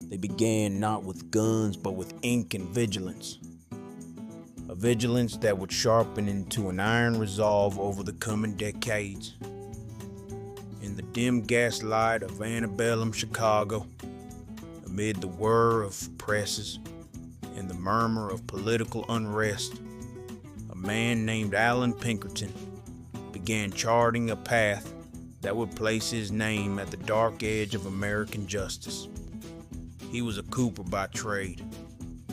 They began not with guns, but with ink and vigilance. A vigilance that would sharpen into an iron resolve over the coming decades. In the dim gaslight of antebellum Chicago, amid the whir of presses and the murmur of political unrest, a man named Allan Pinkerton began charting a path that would place his name at the dark edge of American justice. He was a cooper by trade,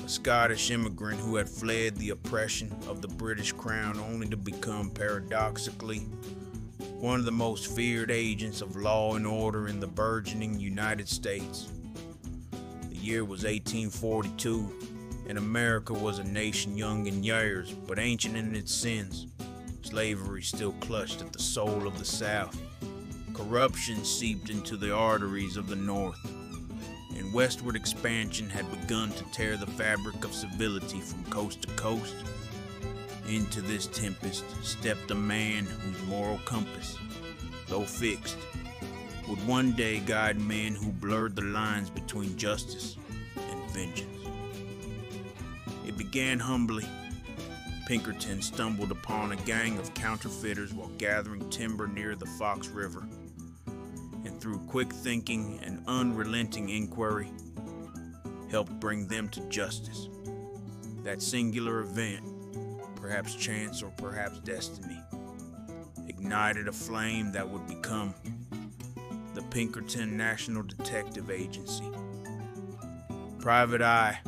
a Scottish immigrant who had fled the oppression of the British Crown only to become, paradoxically, one of the most feared agents of law and order in the burgeoning United States. The year was 1842, and America was a nation young in years but ancient in its sins. Slavery still clutched at the soul of the South. Corruption seeped into the arteries of the North, and westward expansion had begun to tear the fabric of civility from coast to coast. Into this tempest stepped a man whose moral compass, though fixed, would one day guide men who blurred the lines between justice and vengeance. It began humbly. Pinkerton stumbled upon a gang of counterfeiters while gathering timber near the Fox River, and through quick thinking and unrelenting inquiry, helped bring them to justice. That singular event, perhaps chance or perhaps destiny, ignited a flame that would become the Pinkerton National Detective Agency. Private Eye,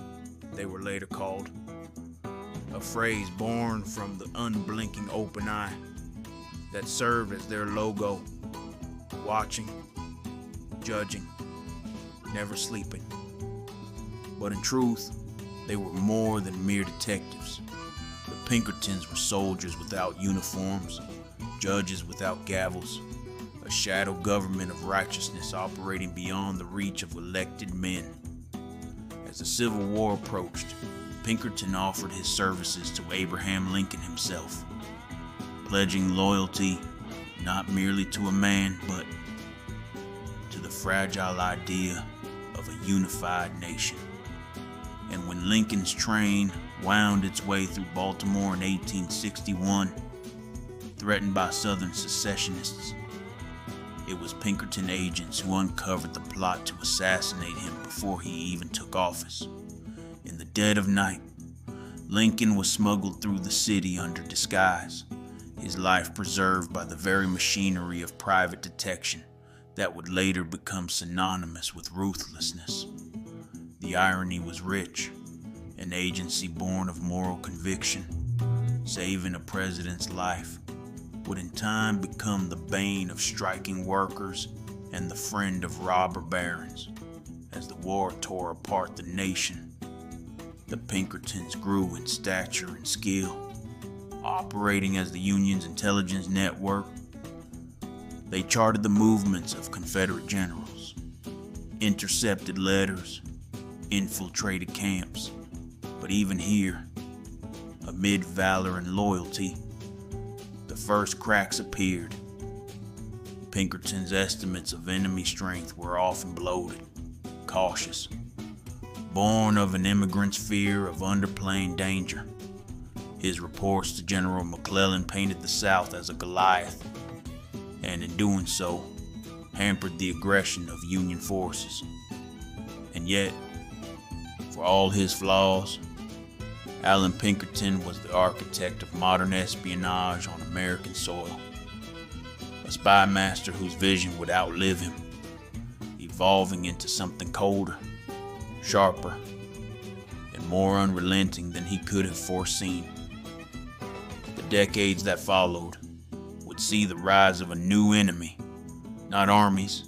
they were later called, a phrase born from the unblinking open eye that served as their logo, watching, judging, never sleeping. But in truth, they were more than mere detectives. The Pinkertons were soldiers without uniforms, judges without gavels, a shadow government of righteousness operating beyond the reach of elected men. As the Civil War approached, Pinkerton offered his services to Abraham Lincoln himself, pledging loyalty not merely to a man, but to the fragile idea of a unified nation. And when Lincoln's train wound its way through Baltimore in 1861, threatened by Southern secessionists, it was Pinkerton agents who uncovered the plot to assassinate him before he even took office. In the dead of night, Lincoln was smuggled through the city under disguise, his life preserved by the very machinery of private detection that would later become synonymous with ruthlessness. The irony was rich. An agency born of moral conviction, saving a president's life, would in time become the bane of striking workers and the friend of robber barons. As the war tore apart the nation, the Pinkertons grew in stature and skill. Operating as the Union's intelligence network, they charted the movements of Confederate generals, intercepted letters, infiltrated camps. But even here, amid valor and loyalty, the first cracks appeared. Pinkerton's estimates of enemy strength were often bloated, cautious, born of an immigrant's fear of underplaying danger. His reports to General McClellan painted the South as a Goliath, and in doing so, hampered the aggression of Union forces. And yet, for all his flaws, Allan Pinkerton was the architect of modern espionage on American soil. A spy master whose vision would outlive him, evolving into something colder, sharper, and more unrelenting than he could have foreseen. The decades that followed would see the rise of a new enemy, not armies,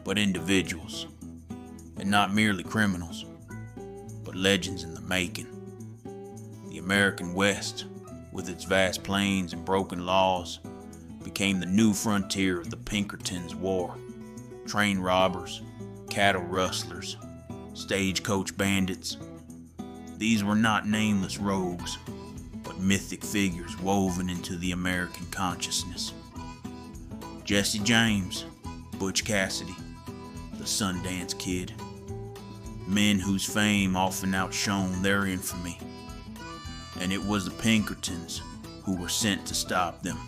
but individuals, and not merely criminals, but legends in the making. The American West, with its vast plains and broken laws, became the new frontier of the Pinkertons' war. Train robbers, cattle rustlers, stagecoach bandits. These were not nameless rogues, but mythic figures woven into the American consciousness. Jesse James, Butch Cassidy, the Sundance Kid, men whose fame often outshone their infamy. And it was the Pinkertons who were sent to stop them,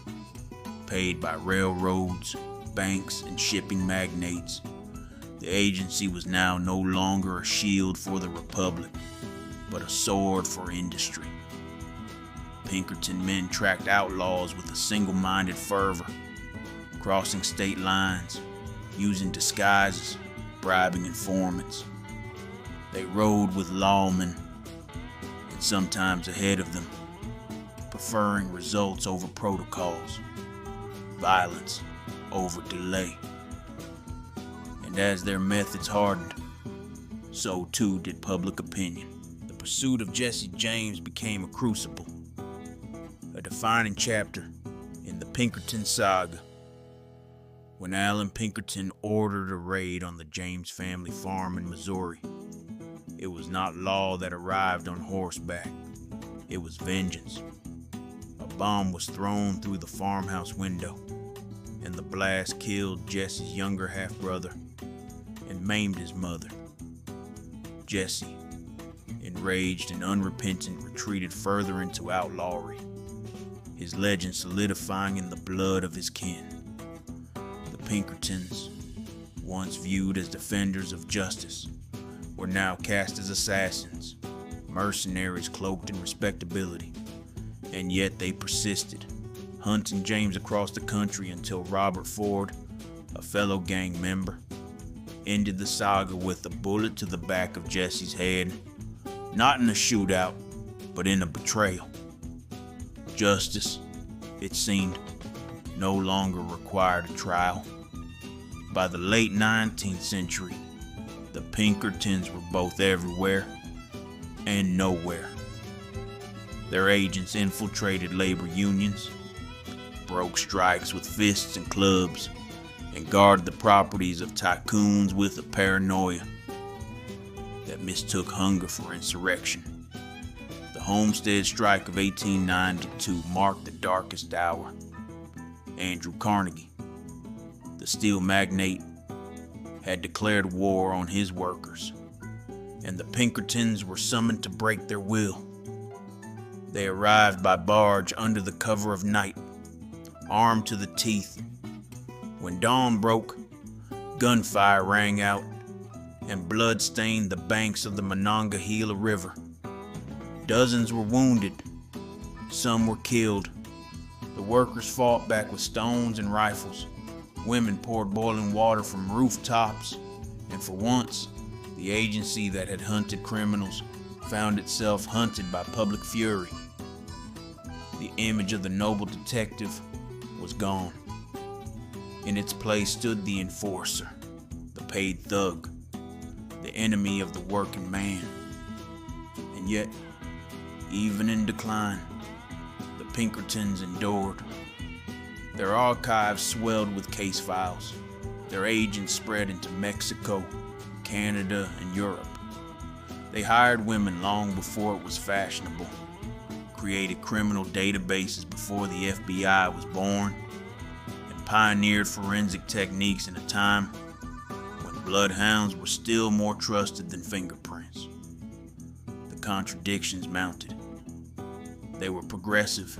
paid by railroads, banks, and shipping magnates. The agency was now no longer a shield for the Republic, but a sword for industry. Pinkerton men tracked outlaws with a single-minded fervor, crossing state lines, using disguises, bribing informants. They rode with lawmen, and sometimes ahead of them, preferring results over protocols, violence over delay. And as their methods hardened, so too did public opinion. The pursuit of Jesse James became a crucible, a defining chapter in the Pinkerton saga. When Allan Pinkerton ordered a raid on the James family farm in Missouri, it was not law that arrived on horseback. It was vengeance. A bomb was thrown through the farmhouse window, and the blast killed Jesse's younger half-brother and maimed his mother. Jesse, enraged and unrepentant, retreated further into outlawry, his legend solidifying in the blood of his kin. The Pinkertons, once viewed as defenders of justice, were now cast as assassins, mercenaries cloaked in respectability, and yet they persisted, hunting James across the country until Robert Ford, a fellow gang member, ended the saga with a bullet to the back of Jesse's head, not in a shootout, but in a betrayal. Justice, it seemed, no longer required a trial. By the late 19th century, the Pinkertons were both everywhere and nowhere. Their agents infiltrated labor unions, broke strikes with fists and clubs, and guarded the properties of tycoons with a paranoia that mistook hunger for insurrection. The Homestead Strike of 1892 marked the darkest hour. Andrew Carnegie, the steel magnate, had declared war on his workers, and the Pinkertons were summoned to break their will. They arrived by barge under the cover of night, armed to the teeth. When dawn broke, gunfire rang out, and blood stained the banks of the Monongahela River. Dozens were wounded, some were killed. The workers fought back with stones and rifles. Women poured boiling water from rooftops, and for once, the agency that had hunted criminals found itself hunted by public fury. The image of the noble detective was gone. In its place stood the enforcer, the paid thug, the enemy of the working man. And yet, even in decline, the Pinkertons endured. Their archives swelled with case files. Their agents spread into Mexico, Canada, and Europe. They hired women long before it was fashionable, created criminal databases before the FBI was born, and pioneered forensic techniques in a time when bloodhounds were still more trusted than fingerprints. The contradictions mounted. They were progressive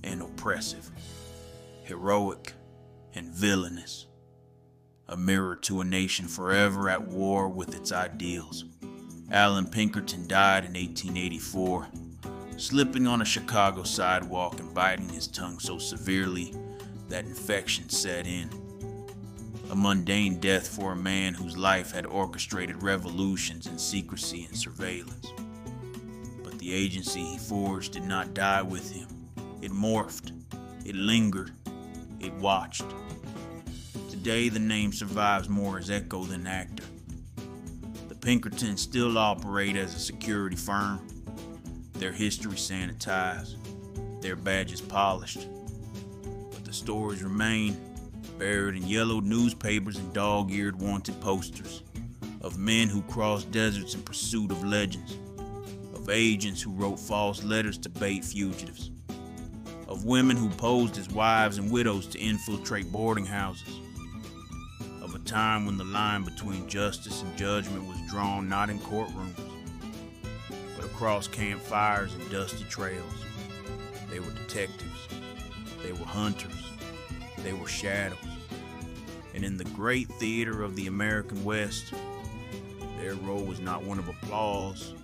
and oppressive, heroic and villainous, a mirror to a nation forever at war with its ideals. Allan Pinkerton died in 1884, slipping on a Chicago sidewalk and biting his tongue so severely that infection set in. A mundane death for a man whose life had orchestrated revolutions in secrecy and surveillance. But the agency he forged did not die with him. It morphed, it lingered, it watched. Today the name survives more as echo than actor. The Pinkertons still operate as a security firm, their history sanitized, their badges polished. But the stories remain, buried in yellowed newspapers and dog-eared wanted posters, of men who crossed deserts in pursuit of legends, of agents who wrote false letters to bait fugitives, of women who posed as wives and widows to infiltrate boarding houses, of a time when the line between justice and judgment was drawn not in courtrooms, but across campfires and dusty trails. They were detectives, they were hunters, they were shadows. And in the great theater of the American West, their role was not one of applause,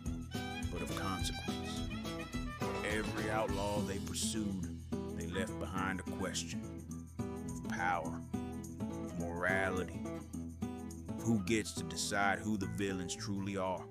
but of consequence. For every outlaw they pursued, they left behind a question of power, of morality, of who gets to decide who the villains truly are.